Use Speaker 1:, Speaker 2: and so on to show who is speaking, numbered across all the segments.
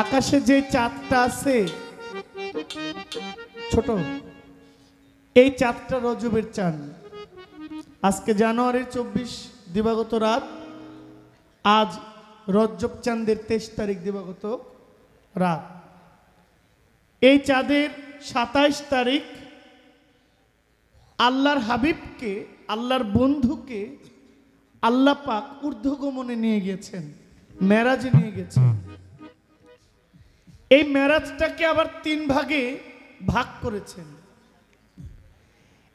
Speaker 1: আকাশে যে চাঁদটা আছে ছোট, এই চাঁদটা রজবের চাঁদ। আজকে জানুয়ারির 24 দিবাগত রাত, আজ রজব চাঁদের 23 তারিখ দিবাগত রাত। এই চাঁদের 27 তারিখ আল্লাহর হাবিবকে, আল্লাহর বন্ধুকে আল্লাহ পাক ঊর্ধ্বগমনে নিয়ে গেছেন, মেরাজে নিয়ে গেছেন। এই মেরাজটাকে আবার 3 ভাগে ভাগ করেছেন।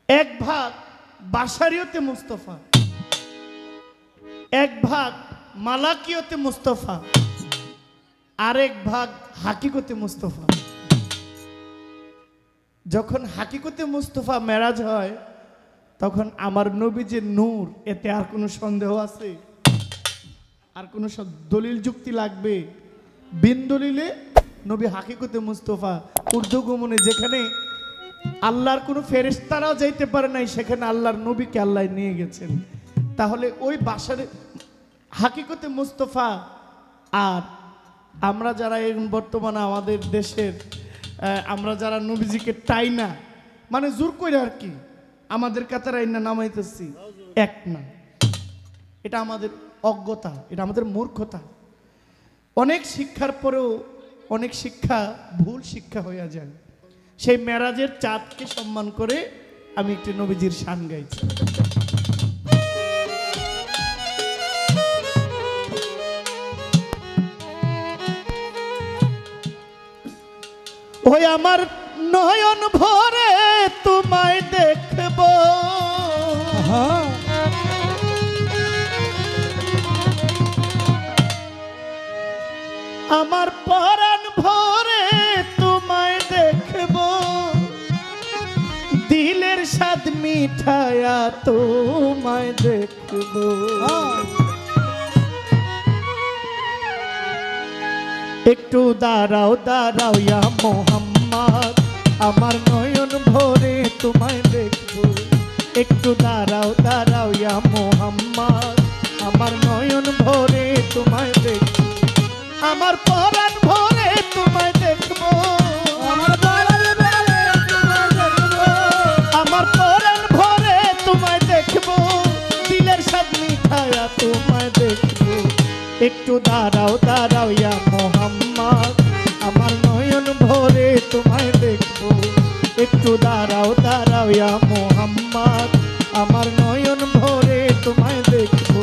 Speaker 1: এক ভাগ বাশারিয়তে মুস্তাফা, এক ভাগ মালাকিয়তে মুস্তাফা, আরেক ভাগ হাকিকতে মুস্তাফা। যখন হাকিকতে মুস্তাফা মেরাজ হয় তখন আমার নবী যে নূর, এতে আর কোনো সন্দেহ আছে? আর কোনো দলিল যুক্তি লাগবে? বিন দলিলে নবী হাকিকতে মুস্তাফা ঊর্ধ্বগমনে, যেখানে আল্লাহর কোনো ফেরেশতারাও যাইতে পারে নাই, সেখানে আল্লাহর নবীকে আল্লাহ নিয়ে গেছেন। তাহলে ওই বাসারে হাকিকতে মুস্তাফা আর আমরা যারা বর্তমানে আমাদের দেশের আমরা যারা নবীজিকে টাই না, মানে জোর করে আর কি আমাদের কাতারাই না নামাইতেছি, এক না। এটা আমাদের অজ্ঞতা, এটা আমাদের মূর্খতা। অনেক শিক্ষার পরেও অনেক শিক্ষা ভুল শিক্ষা হয়ে যায়। সেই মেরাজের চাঁদকে সম্মান করে আমি একটি নবীজির শান গাইছি। ওই আমার নয়ন ভরে তোমায় দেখব, আমার পরাণ ভরে তোমায় দেখব, দিলের স্বাদ মিঠায়া তোমায় দেখব। একটু দাঁড়াও দাঁড়াও ইয়া মোহাম্মদ, আমার নয়ন ভরে তোমায় দেখব। একটু দাঁড়াও দাঁড়াও ইয়া মোহাম্মদ, আমার নয়ন ভরে তোমায় দেখব। আমার পরাণ ভরে তোমায় দেখব, আমার পরাণ ভরে তোমায় দেখব, দিলের স্বাদ মিঠায়া তোমায় দেখব। একটু দাঁড়াও দাঁড়াও ইয়া মোহাম্মদ, আমার নয়ন ভরে তোমায় দেখব। একটু দাঁড়াও দাঁড়াও ইয়া মোহাম্মদ, আমার নয়ন ভরে তোমায় দেখব।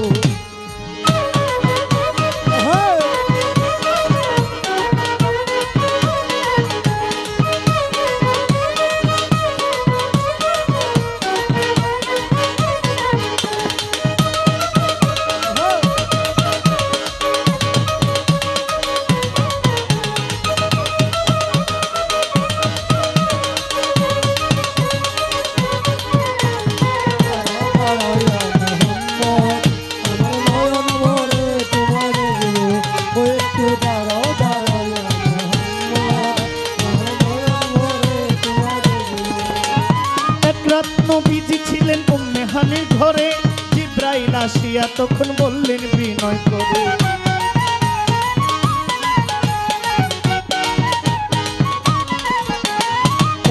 Speaker 1: নবীজি ছিলেন উম্মে হানির ঘরে, জিবরাইল আসিয়া তখন বললেন বিনয় করে,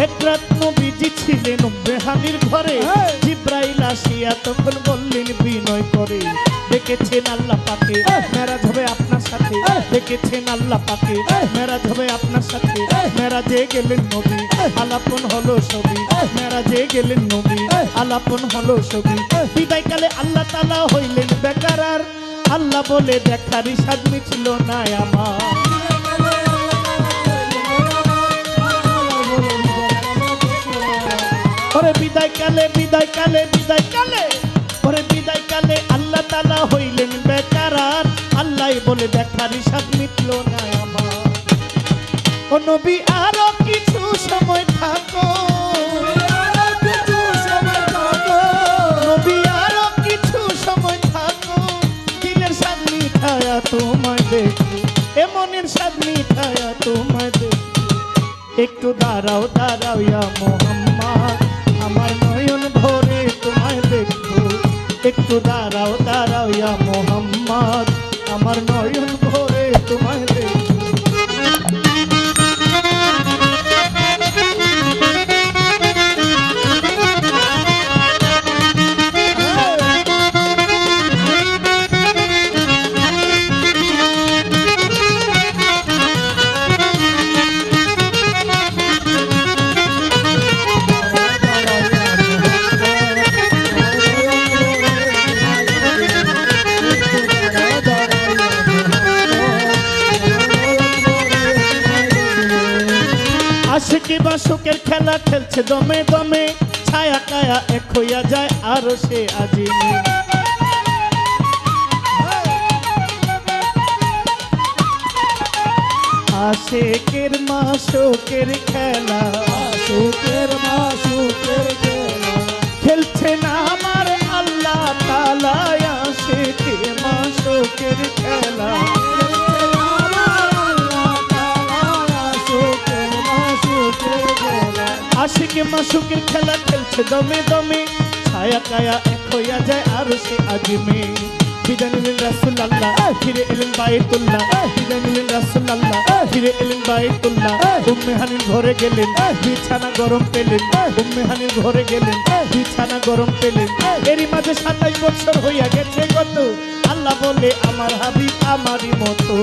Speaker 1: এক রাত নবীজি ছিলেন উম্মে হানির ঘরে, জিবরাইল আসিয়া তখন বললেন বিনয় করে, দেখেছেন আল্লাহ পাকে মেরাজ হবে আপনার সাথে, দেখেছেন আল্লাহ পাকে মেরাজ হবে আপনার সাথে। মেরাজে গেলেন নবী, আলাপন হলো ছবি, মেরাজে গেলেন নবী, আলাপন হলো ছবি। বিদায়কালে আল্লাহ তাআলা হইলেন বেকার, আর আল্লাহ বলে দেখার ইশাদ মিছিল না আমার। ওরে বিদায়কালে বিদায়কালে বিদায়কালে, ওরে বিদায়কালে আল্লাহ তাআলা হইলেন বেকার, আর আল্লাহ বলে দেখার ইশাদ মিটল না আমার। ও নবী আরো কিছু সময় থাকো, নবী আরো কিছু সময় থাকো, দিলের স্বাদ মিঠায়া তোমায় দেখো, এ মনের স্বাদ মিঠায়া তোমায় দেখো। একটু দাঁড়াও দাঁড়াও ইয়া মোহাম্মদ, আমার নয়ন ভরে তোমায় দেখব। একটু দাঁড়াও দাঁড়াও ইয়া মোহাম্মদ, আমার নয়ন ভরে তোমায় দেখব। বাসুকের খেলা খেলছে দমে দমে, ছায়া কায়া এক হইয়া যায় আরো সে আজিমে। আশেকের মাসুকের খেলা,
Speaker 2: আশুকের মাসুকের খেলা,
Speaker 1: খেলছে না আমার আল্লাহ তাআলা। আশেকের মাসুকের খেলা, আশিকে মাসুকের খেলা খেলছে দমে দমে, ছায়া কায়া এক হইয়া যায় আরো সে আজিমে। বিদায় নিলেন রাসূলুল্লাহ, ফিরে এলেন বাইতুল্লাহ। বিদায় নিলেন রাসূলুল্লাহ, ফিরে এলেন বাইতুল্লাহ। উম্মে হানির ঘরে গেলেন, বিছানা গরম পেলেন। উম্মে হানির ঘরে গেলেন, বিছানা গরম পেলেন। এরই মাঝে 27 বছর হইয়া গেছে গত, আল্লাহ বলে আমার হাবিব আমারই মতো।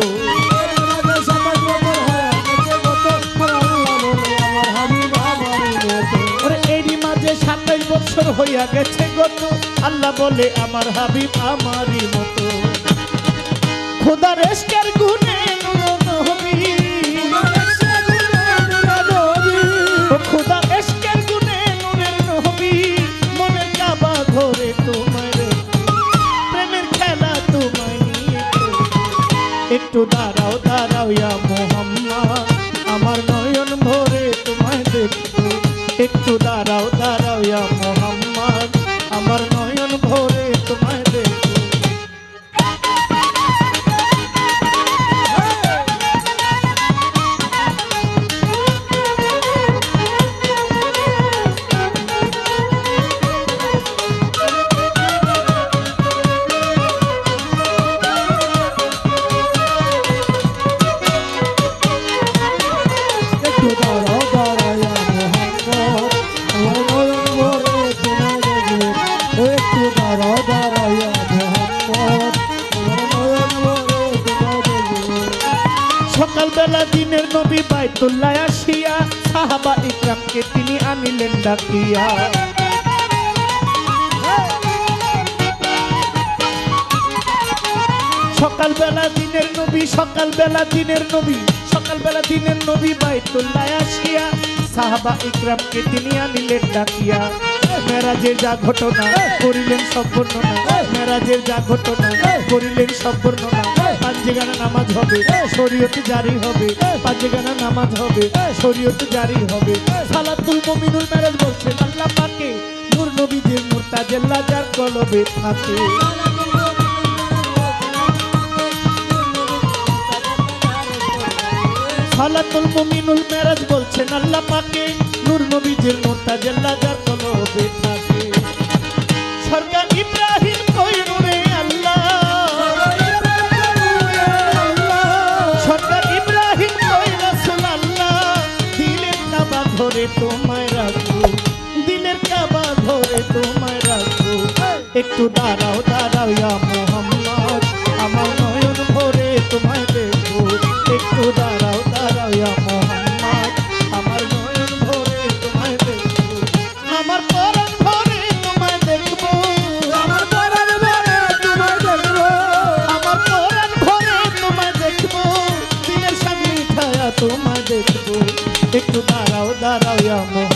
Speaker 1: এরই মাঝে 27 বছর হইয়া গেছে গত, আল্লাহ বলে আমার হাবিব আমারই মতো। খোদার ইশকের গুণে নূর নবী, খোদার ইশকের গুণে নূরের নবী। মনের কাবা ঘরে তোমার প্রেমের খেলা তোমায় নিয়ে। একটু দাঁড়াও দাঁড়াও ইয়া মুহাম্মদ, আমার নয়ন ভরে তোমায় দেখবো। একটু দাঁড়াও দাঁড়াও ইয়া মুহাম্মদ, আমার নয়ন ভরে তোমায় দেখবো। সকালবেলা দিনের নবী বাইতুল্লাহ আসিয়া, সাহাবা ইকরামকে তিনি আনিলেন ডাকিয়া। সকালবেলা দিনের নবী, সকালবেলা দিনের নবী, সকালবেলা দিনের নবী বাইতুল্লাহ আসিয়া, সাহাবা ইকরামকে তিনি আনিলেন ডাকিয়া। মেরাজের যা ঘটনা করিলেন সব বর্ণনা, মেরাজের যা ঘটনা করিলেন সব বর্ণনা। পাঁচগানা নামাজ হবে, শরীয়ত জারি হবে। পাঁচগানা নামাজ হবে, শরীয়ত জারি হবে। সালাতুল মুমিনুল মেরাজ বলছেন আল্লাহ পাকে, নূর নবীজির মুরতাজেল্লা যার কলবে থাকে। সালাতুল মুমিনুল মেরাজ বলছেন আল্লাহ পাকে, নূর নবীজির মুরতাজেল্লা যার কলবে থাকে। সরকার ইব্রাহিম কই নূরে আল্লাহ, সরকার ইব্রাহিম কই রাসূলুল্লাহ। দিলের কাবা ঘরে তোমায় রাখবো, দিলের কাবা ঘরে তোমায় রাখবো। একটু দাঁড়াও দাঁড়াও ইয়া মুহাম্মদ, আমার নয়ন ভরে তোমায় দেখবো। একটু দাঁড়াও দাঁড়াও ইয়া মুহাম্মদ, আমার নয়ন ভরে তোমায় দেখবো। আমার পরাণ ভরে তোমায় দেখবো, আমার পরাণ ভরে তোমায় দেখবো, আমার পরাণ ভরে তোমায় দেখবো। দিনের সামনে ছায়া তোমায় দেখবো। একটু দাঁড়াও দাঁড়াও ইয়া মুহাম্মদ।